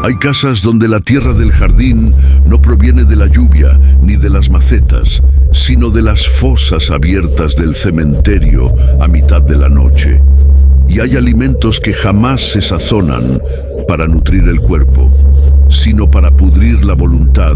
Hay casas donde la tierra del jardín no proviene de la lluvia ni de las macetas, sino de las fosas abiertas del cementerio a mitad de la noche. Y hay alimentos que jamás se sazonan para nutrir el cuerpo, sino para pudrir la voluntad,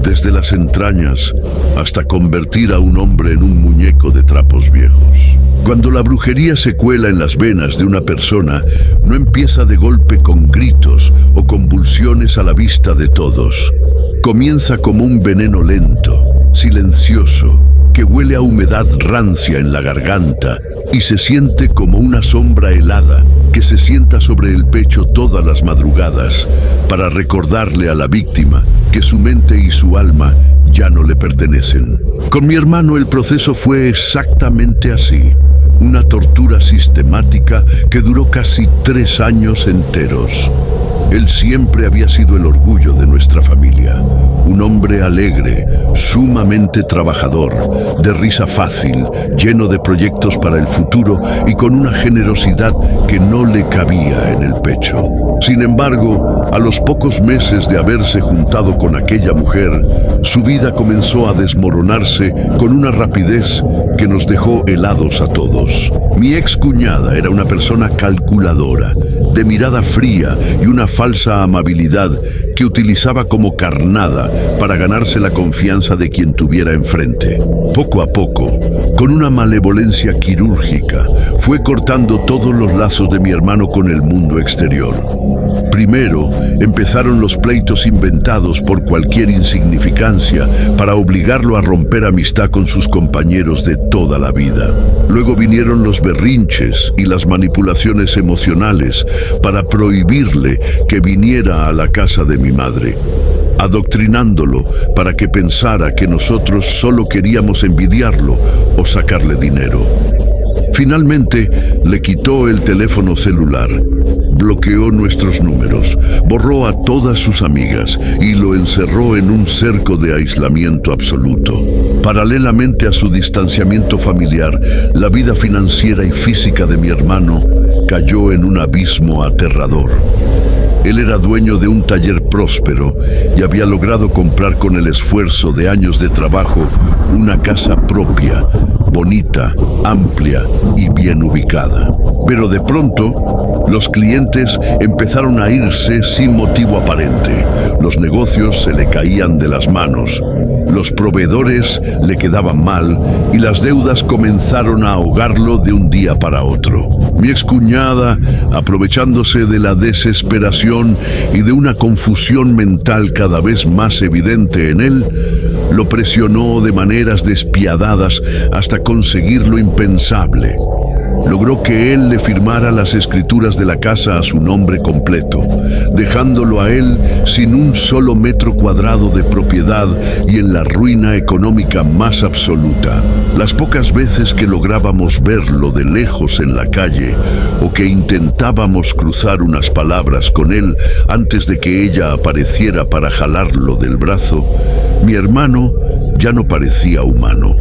desde las entrañas hasta convertir a un hombre en un muñeco de trapos viejos. Cuando la brujería se cuela en las venas de una persona, no empieza de golpe con gritos o convulsiones a la vista de todos. Comienza como un veneno lento, silencioso, que huele a humedad rancia en la garganta y se siente como una sombra helada que se sienta sobre el pecho todas las madrugadas para recordarle a la víctima que su mente y su alma ya no le pertenecen. Con mi hermano el proceso fue exactamente así. Una tortura sistemática que duró casi 3 años enteros. Él siempre había sido el orgullo de nuestra familia. Un hombre alegre, sumamente trabajador, de risa fácil, lleno de proyectos para el futuro y con una generosidad que no le cabía en el pecho. Sin embargo, a los pocos meses de haberse juntado con aquella mujer, su vida comenzó a desmoronarse con una rapidez que nos dejó helados a todos. Mi excuñada era una persona calculadora, de mirada fría y una falsa amabilidad que utilizaba como carnada para ganarse la confianza de quien tuviera enfrente. Poco a poco, con una malevolencia quirúrgica, fue cortando todos los lazos de mi hermano con el mundo exterior. Primero, empezaron los pleitos inventados por cualquier insignificancia para obligarlo a romper amistad con sus compañeros de toda la vida. Luego vinieron los berrinches y las manipulaciones emocionales para prohibirle que viniera a la casa de mi madre, adoctrinándolo para que pensara que nosotros solo queríamos envidiarlo o sacarle dinero. Finalmente, le quitó el teléfono celular, bloqueó nuestros números, borró a todas sus amigas y lo encerró en un cerco de aislamiento absoluto. Paralelamente a su distanciamiento familiar, la vida financiera y física de mi hermano cayó en un abismo aterrador. Él era dueño de un taller próspero y había logrado comprar con el esfuerzo de años de trabajo una casa propia, bonita, amplia y bien ubicada. Pero de pronto, los clientes empezaron a irse sin motivo aparente. Los negocios se le caían de las manos. Los proveedores le quedaban mal y las deudas comenzaron a ahogarlo de un día para otro. Mi excuñada, aprovechándose de la desesperación y de una confusión mental cada vez más evidente en él, lo presionó de maneras despiadadas hasta conseguir lo impensable. Logró que él le firmara las escrituras de la casa a su nombre completo, dejándolo a él sin un solo metro cuadrado de propiedad y en la ruina económica más absoluta. Las pocas veces que lográbamos verlo de lejos en la calle o que intentábamos cruzar unas palabras con él antes de que ella apareciera para jalarlo del brazo, mi hermano ya no parecía humano.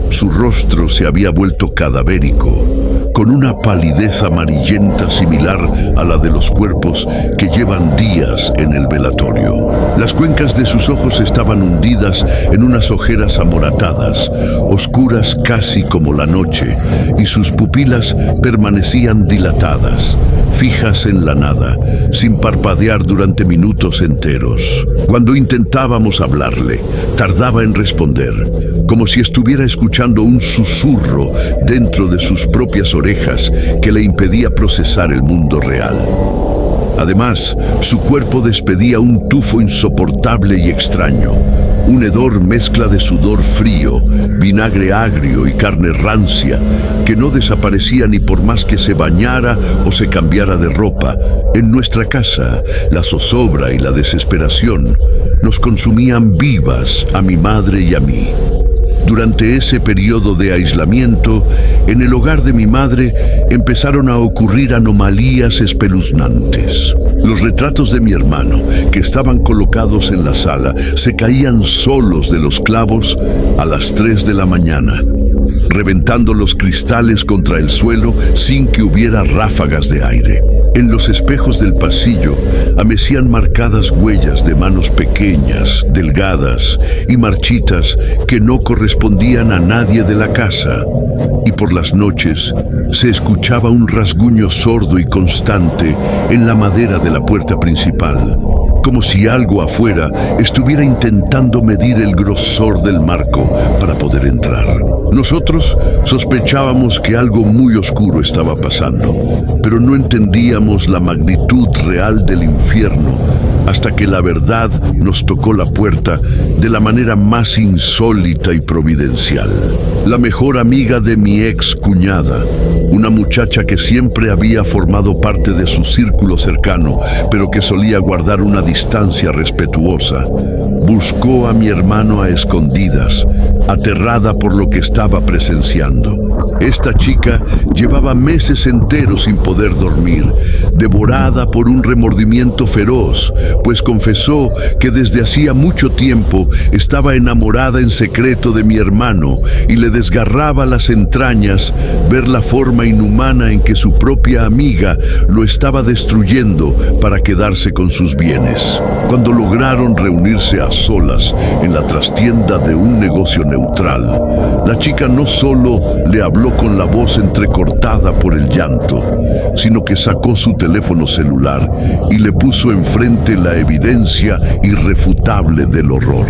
Su rostro se había vuelto cadavérico, con una palidez amarillenta similar a la de los cuerpos que llevan días en el velatorio. Las cuencas de sus ojos estaban hundidas en unas ojeras amoratadas, oscuras casi como la noche, y sus pupilas permanecían dilatadas, fijas en la nada, sin parpadear durante minutos enteros. Cuando intentábamos hablarle, tardaba en responder, como si estuviera escuchando un susurro dentro de sus propias orejas que le impedía procesar el mundo real. Además, su cuerpo despedía un tufo insoportable y extraño, un hedor mezcla de sudor frío, vinagre agrio y carne rancia, que no desaparecía ni por más que se bañara o se cambiara de ropa. En nuestra casa, la zozobra y la desesperación nos consumían vivas a mi madre y a mí. Durante ese periodo de aislamiento, en el hogar de mi madre empezaron a ocurrir anomalías espeluznantes. Los retratos de mi hermano, que estaban colocados en la sala, se caían solos de los clavos a las 3 de la mañana. reventando los cristales contra el suelo sin que hubiera ráfagas de aire. En los espejos del pasillo amecían marcadas huellas de manos pequeñas, delgadas y marchitas que no correspondían a nadie de la casa. Y por las noches se escuchaba un rasguño sordo y constante en la madera de la puerta principal, como si algo afuera estuviera intentando medir el grosor del marco para poder entrar. Nosotros sospechábamos que algo muy oscuro estaba pasando, pero no entendíamos la magnitud real del infierno hasta que la verdad nos tocó la puerta de la manera más insólita y providencial. La mejor amiga de mi ex cuñada, una muchacha que siempre había formado parte de su círculo cercano, pero que solía guardar una distancia respetuosa, buscó a mi hermano a escondidas, aterrada por lo que estaba presenciando. Esta chica llevaba meses enteros sin poder dormir, devorada por un remordimiento feroz, pues confesó que desde hacía mucho tiempo estaba enamorada en secreto de mi hermano y le desgarraba las entrañas ver la forma inhumana en que su propia amiga lo estaba destruyendo para quedarse con sus bienes. Cuando lograron reunirse a solas en la trastienda de un negocio neutral, la chica no solo le habló con la voz entrecortada por el llanto, sino que sacó su teléfono celular y le puso enfrente la evidencia irrefutable del horror.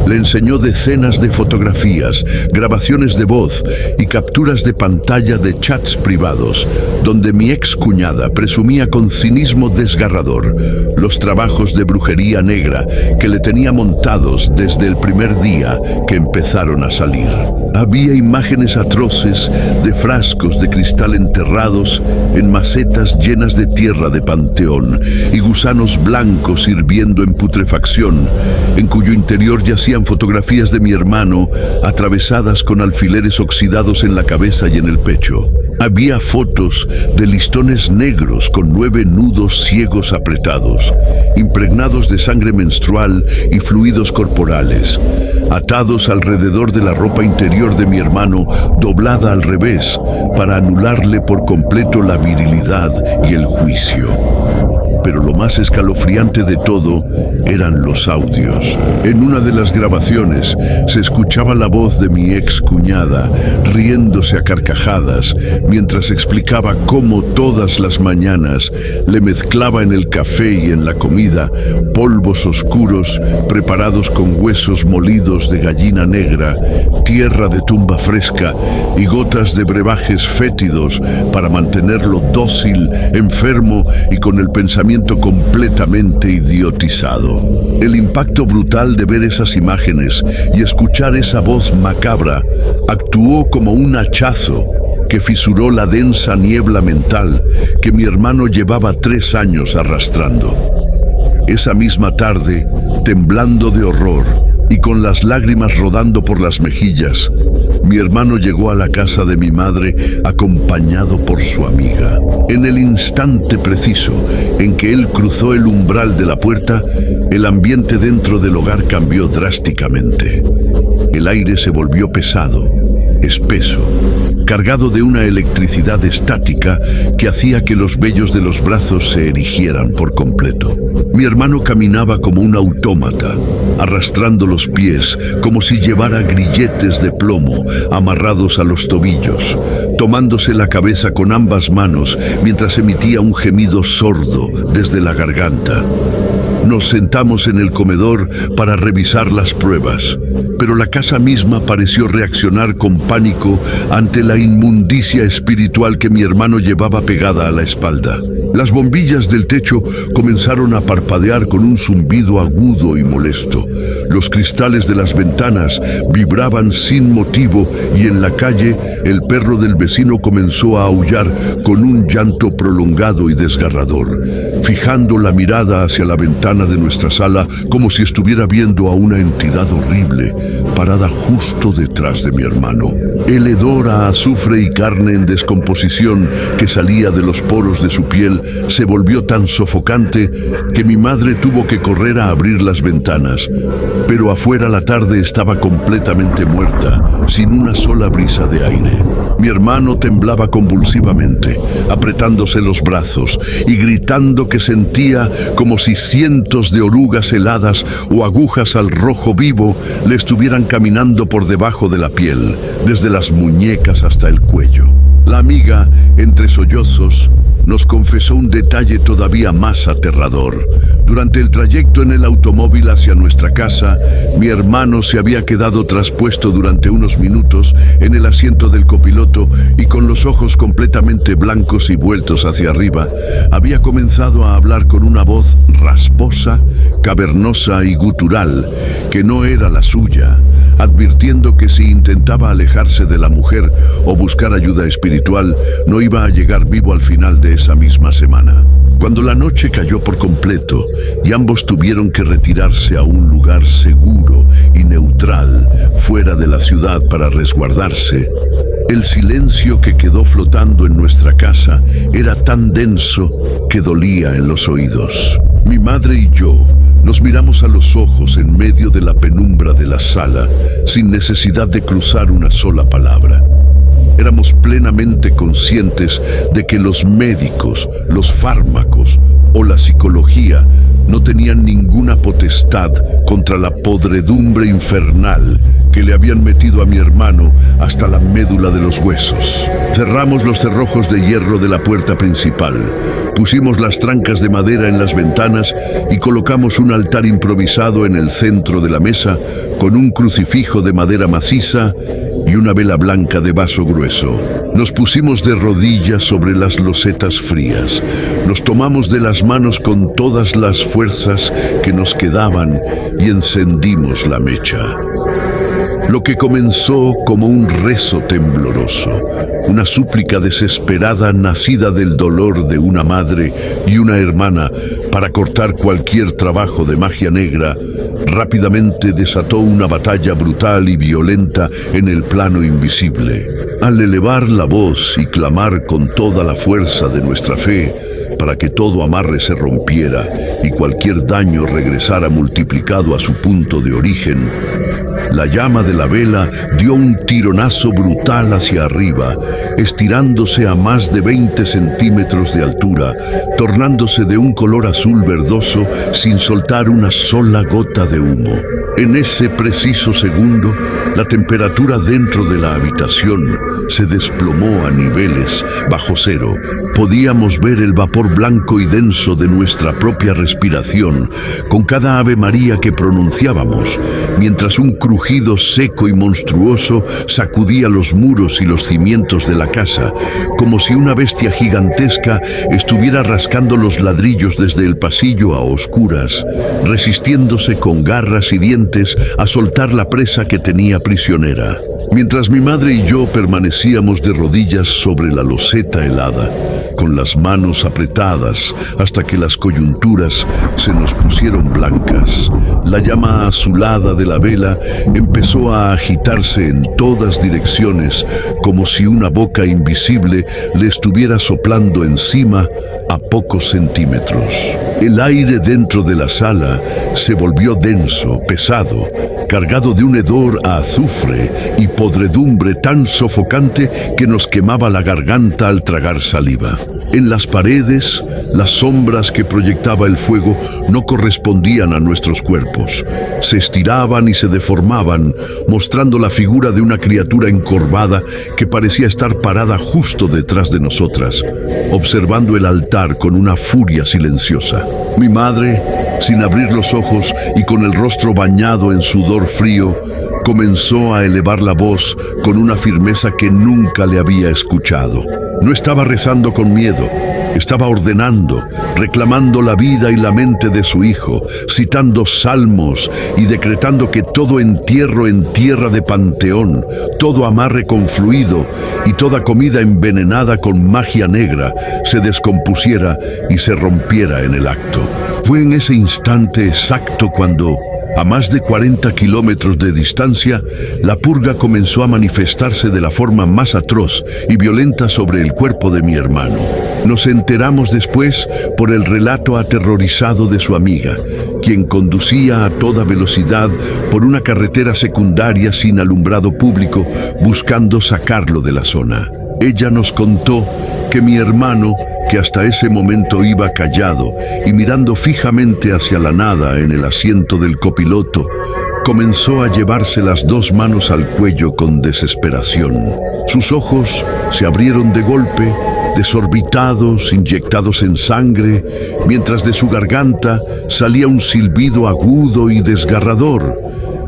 Le enseñó decenas de fotografías, grabaciones de voz y capturas de pantalla de chats privados, donde mi ex cuñada presumía con cinismo desgarrador los trabajos de brujería negra que le tenía montados desde el primer día que empezaron a salir. Había imágenes atroces de frascos de cristal enterrados en macetas llenas de tierra de panteón y gusanos blancos hirviendo en putrefacción, en cuyo interior yacían fotografías de mi hermano atravesadas con alfileres oxidados en la cabeza y en el pecho. Había fotos de listones negros con 9 nudos ciegos apretados, impregnados de sangre menstrual y fluidos corporales, atados alrededor de la ropa interior de mi hermano, doblada al revés, para anularle por completo la virilidad y el juicio. Pero lo más escalofriante de todo eran los audios. En una de las grabaciones se escuchaba la voz de mi ex cuñada riéndose a carcajadas mientras explicaba cómo todas las mañanas le mezclaba en el café y en la comida polvos oscuros preparados con huesos molidos de gallina negra, tierra de tumba fresca y gotas de brebajes fétidos para mantenerlo dócil, enfermo y con el pensamiento completamente idiotizado. El impacto brutal de ver esas imágenes y escuchar esa voz macabra actuó como un hachazo que fisuró la densa niebla mental que mi hermano llevaba 3 años arrastrando. Esa misma tarde, temblando de horror y con las lágrimas rodando por las mejillas, mi hermano llegó a la casa de mi madre acompañado por su amiga. En el instante preciso en que él cruzó el umbral de la puerta, el ambiente dentro del hogar cambió drásticamente. El aire se volvió pesado, espeso, cargado de una electricidad estática que hacía que los vellos de los brazos se erigieran por completo. Mi hermano caminaba como un autómata, arrastrando los pies como si llevara grilletes de plomo amarrados a los tobillos, tomándose la cabeza con ambas manos mientras emitía un gemido sordo desde la garganta. Nos sentamos en el comedor para revisar las pruebas, pero la casa misma pareció reaccionar con pánico ante la inmundicia espiritual que mi hermano llevaba pegada a la espalda. Las bombillas del techo comenzaron a parpadear con un zumbido agudo y molesto. Los cristales de las ventanas vibraban sin motivo y en la calle el perro del vecino comenzó a aullar con un llanto prolongado y desgarrador. Fijando la mirada hacia la ventana ventana de nuestra sala como si estuviera viendo a una entidad horrible parada justo detrás de mi hermano. El hedor a azufre y carne en descomposición que salía de los poros de su piel se volvió tan sofocante que mi madre tuvo que correr a abrir las ventanas. Pero afuera la tarde estaba completamente muerta, sin una sola brisa de aire. Mi hermano temblaba convulsivamente, apretándose los brazos y gritando que sentía como si cientos de orugas heladas o agujas al rojo vivo le estuvieran caminando por debajo de la piel, desde las muñecas hasta el cuello. La amiga, entre sollozos, nos confesó un detalle todavía más aterrador. Durante el trayecto en el automóvil hacia nuestra casa, mi hermano se había quedado traspuesto durante unos minutos en el asiento del copiloto y con los ojos completamente blancos y vueltos hacia arriba, había comenzado a hablar con una voz rasposa, cavernosa y gutural, que no era la suya, advirtiendo que si intentaba alejarse de la mujer o buscar ayuda espiritual, no iba a llegar vivo al final de esa misma semana. Cuando la noche cayó por completo y ambos tuvieron que retirarse a un lugar seguro y neutral fuera de la ciudad para resguardarse, el silencio que quedó flotando en nuestra casa era tan denso que dolía en los oídos. Mi madre y yo nos miramos a los ojos en medio de la penumbra de la sala, sin necesidad de cruzar una sola palabra. Éramos plenamente conscientes de que los médicos, los fármacos o la psicología no tenían ninguna potestad contra la podredumbre infernal que le habían metido a mi hermano hasta la médula de los huesos. Cerramos los cerrojos de hierro de la puerta principal, pusimos las trancas de madera en las ventanas y colocamos un altar improvisado en el centro de la mesa con un crucifijo de madera maciza y una vela blanca de vaso grueso. Nos pusimos de rodillas sobre las losetas frías, nos tomamos de las manos con todas las fuerzas que nos quedaban y encendimos la mecha. Lo que comenzó como un rezo tembloroso, una súplica desesperada nacida del dolor de una madre y una hermana para cortar cualquier trabajo de magia negra, rápidamente desató una batalla brutal y violenta en el plano invisible. Al elevar la voz y clamar con toda la fuerza de nuestra fe para que todo amarre se rompiera y cualquier daño regresara multiplicado a su punto de origen, la llama de la vela dio un tironazo brutal hacia arriba, estirándose a más de 20 centímetros de altura, tornándose de un color azul verdoso sin soltar una sola gota de humo. En ese preciso segundo, la temperatura dentro de la habitación se desplomó a niveles bajo cero. Podíamos ver el vapor blanco y denso de nuestra propia respiración con cada Ave María que pronunciábamos, mientras un crujido seco y monstruoso sacudía los muros y los cimientos de la casa, como si una bestia gigantesca estuviera rascando los ladrillos desde el pasillo a oscuras, resistiéndose con garras y dientes a soltar la presa que tenía prisionera. Mientras mi madre y yo permanecíamos de rodillas sobre la loseta helada, con las manos apretadas hasta que las coyunturas se nos pusieron blancas, la llama azulada de la vela empezó a agitarse en todas direcciones, como si una boca invisible le estuviera soplando encima a pocos centímetros. El aire dentro de la sala se volvió denso, pesado, cargado de un hedor a azufre y podredumbre tan sofocante que nos quemaba la garganta al tragar saliva. En las paredes, las sombras que proyectaba el fuego no correspondían a nuestros cuerpos. Se estiraban y se deformaban, mostrando la figura de una criatura encorvada que parecía estar parada justo detrás de nosotras, observando el altar con una furia silenciosa. Mi madre, sin abrir los ojos y con el rostro bañado en sudor frío, comenzó a elevar la voz con una firmeza que nunca le había escuchado. No estaba rezando con miedo, estaba ordenando, reclamando la vida y la mente de su hijo, citando salmos y decretando que todo entierro en tierra de panteón, todo amarre con fluido y toda comida envenenada con magia negra se descompusiera y se rompiera en el acto. Fue en ese instante exacto cuando, a más de 40 kilómetros de distancia, la purga comenzó a manifestarse de la forma más atroz y violenta sobre el cuerpo de mi hermano. Nos enteramos después por el relato aterrorizado de su amiga, quien conducía a toda velocidad por una carretera secundaria sin alumbrado público, buscando sacarlo de la zona. Ella nos contó que mi hermano, que hasta ese momento iba callado y mirando fijamente hacia la nada en el asiento del copiloto, comenzó a llevarse las dos manos al cuello con desesperación. Sus ojos se abrieron de golpe, desorbitados, inyectados en sangre, mientras de su garganta salía un silbido agudo y desgarrador,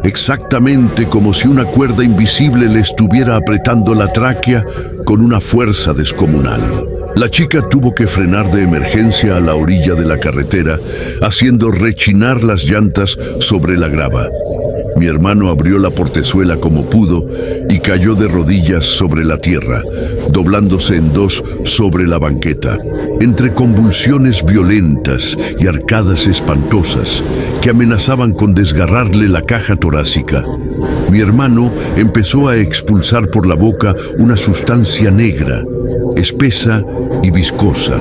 exactamente como si una cuerda invisible le estuviera apretando la tráquea con una fuerza descomunal. La chica tuvo que frenar de emergencia a la orilla de la carretera, haciendo rechinar las llantas sobre la grava. Mi hermano abrió la portezuela como pudo y cayó de rodillas sobre la tierra, doblándose en dos sobre la banqueta. Entre convulsiones violentas y arcadas espantosas que amenazaban con desgarrarle la caja torácica, mi hermano empezó a expulsar por la boca una sustancia negra, espesa y viscosa,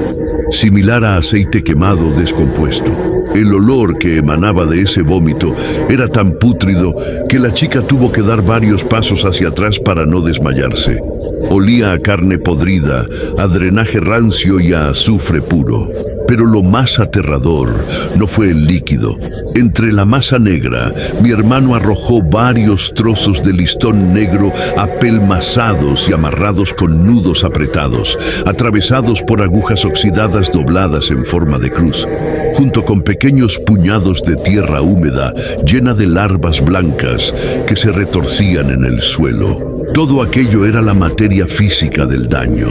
similar a aceite quemado descompuesto. El olor que emanaba de ese vómito era tan pútrido que la chica tuvo que dar varios pasos hacia atrás para no desmayarse. Olía a carne podrida, a drenaje rancio y a azufre puro. Pero lo más aterrador no fue el líquido. Entre la masa negra, mi hermano arrojó varios trozos de listón negro apelmazados y amarrados con nudos apretados, atravesados por agujas oxidadas dobladas en forma de cruz, junto con pequeños puñados de tierra húmeda llena de larvas blancas que se retorcían en el suelo. Todo aquello era la materia física del daño,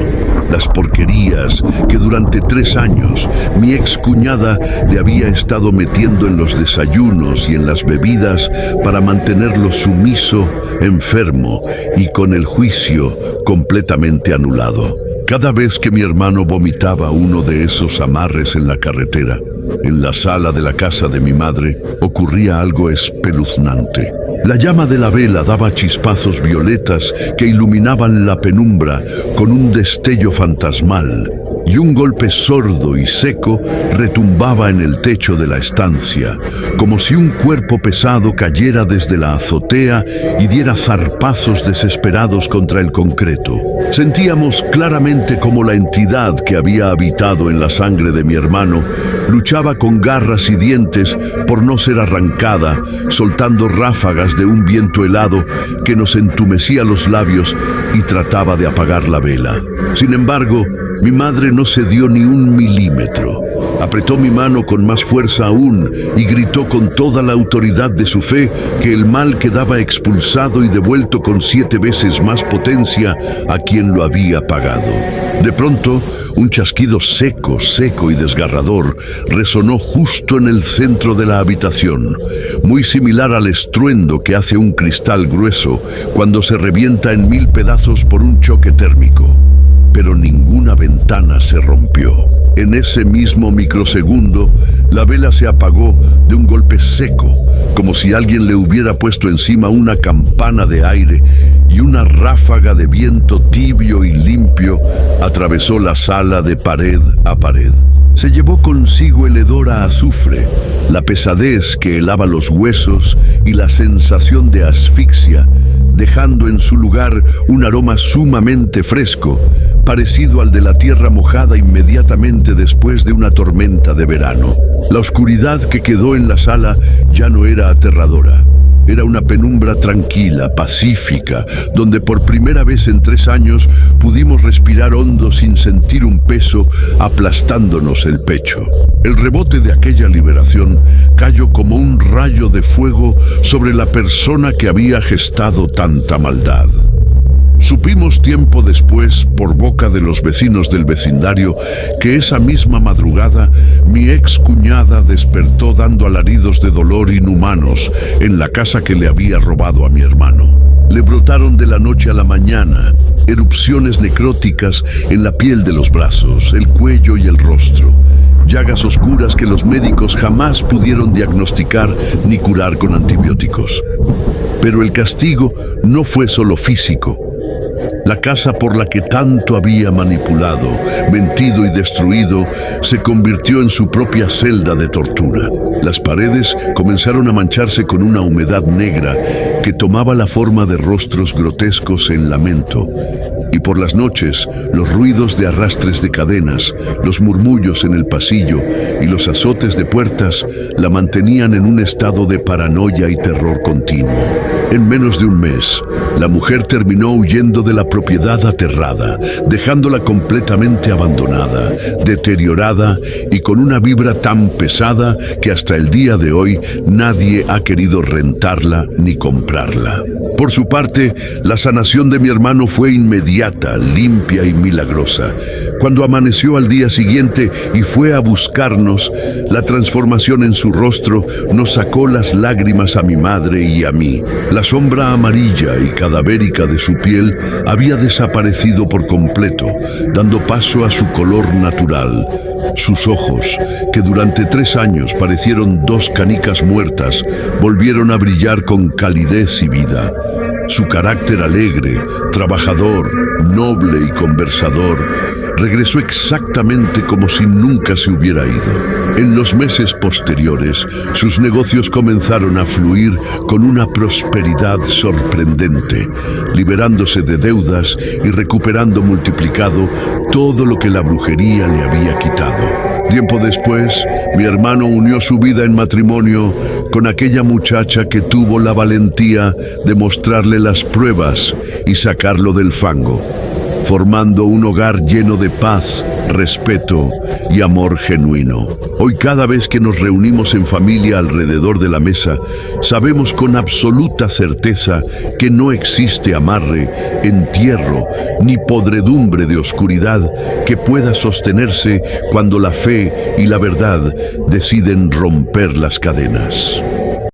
las porquerías que durante 3 años mi excuñada le había estado metiendo en los desayunos y en las bebidas para mantenerlo sumiso, enfermo y con el juicio completamente anulado. Cada vez que mi hermano vomitaba uno de esos amarres en la carretera, en la sala de la casa de mi madre, ocurría algo espeluznante. La llama de la vela daba chispazos violetas que iluminaban la penumbra con un destello fantasmal, y un golpe sordo y seco retumbaba en el techo de la estancia, como si un cuerpo pesado cayera desde la azotea y diera zarpazos desesperados contra el concreto. Sentíamos claramente cómo la entidad que había habitado en la sangre de mi hermano luchaba con garras y dientes por no ser arrancada, soltando ráfagas de un viento helado que nos entumecía los labios y trataba de apagar la vela. Sin embargo, mi madre no cedió ni un milímetro. Apretó mi mano con más fuerza aún y gritó con toda la autoridad de su fe que el mal quedaba expulsado y devuelto con 7 veces más potencia a quien lo había pagado. De pronto, un chasquido seco y desgarrador resonó justo en el centro de la habitación, muy similar al estruendo que hace un cristal grueso cuando se revienta en 1000 pedazos por un choque térmico. Pero ninguna ventana se rompió. En ese mismo microsegundo, la vela se apagó de un golpe seco, como si alguien le hubiera puesto encima una campana de aire, y una ráfaga de viento tibio y limpio atravesó la sala de pared a pared. Se llevó consigo el hedor a azufre, la pesadez que helaba los huesos y la sensación de asfixia, dejando en su lugar un aroma sumamente fresco, parecido al de la tierra mojada inmediatamente después de una tormenta de verano. La oscuridad que quedó en la sala ya no era aterradora. Era una penumbra tranquila, pacífica, donde por primera vez en 3 años pudimos respirar hondo sin sentir un peso aplastándonos el pecho. El rebote de aquella liberación cayó como un rayo de fuego sobre la persona que había gestado tanta maldad. Supimos tiempo después, por boca de los vecinos del vecindario, que esa misma madrugada mi excuñada despertó dando alaridos de dolor inhumanos en la casa que le había robado a mi hermano. Le brotaron de la noche a la mañana erupciones necróticas en la piel de los brazos, el cuello y el rostro, llagas oscuras que los médicos jamás pudieron diagnosticar ni curar con antibióticos. Pero el castigo no fue solo físico. La casa por la que tanto había manipulado, mentido y destruido se convirtió en su propia celda de tortura. Las paredes comenzaron a mancharse con una humedad negra que tomaba la forma de rostros grotescos en lamento. Y por las noches, los ruidos de arrastres de cadenas, los murmullos en el pasillo y los azotes de puertas la mantenían en un estado de paranoia y terror continuo. En menos de un mes, la mujer terminó huyendo de la propiedad aterrada, dejándola completamente abandonada, deteriorada y con una vibra tan pesada que hasta el día de hoy nadie ha querido rentarla ni comprarla. Por su parte, la sanación de mi hermano fue inmediata, limpia y milagrosa. Cuando amaneció al día siguiente y fue a buscarnos, la transformación en su rostro nos sacó las lágrimas a mi madre y a mí. La sombra amarilla y cadavérica de su piel había desaparecido por completo, dando paso a su color natural. Sus ojos, que durante 3 años parecieron 2 canicas muertas, volvieron a brillar con calidez y vida. Su carácter alegre, trabajador, noble y conversador regresó exactamente como si nunca se hubiera ido. En los meses posteriores, sus negocios comenzaron a fluir con una prosperidad sorprendente, liberándose de deudas y recuperando multiplicado todo lo que la brujería le había quitado. Tiempo después, mi hermano unió su vida en matrimonio con aquella muchacha que tuvo la valentía de mostrarle las pruebas y sacarlo del fango, formando un hogar lleno de paz, respeto y amor genuino. Hoy, cada vez que nos reunimos en familia alrededor de la mesa, sabemos con absoluta certeza que no existe amarre, entierro ni podredumbre de oscuridad que pueda sostenerse cuando la fe y la verdad deciden romper las cadenas.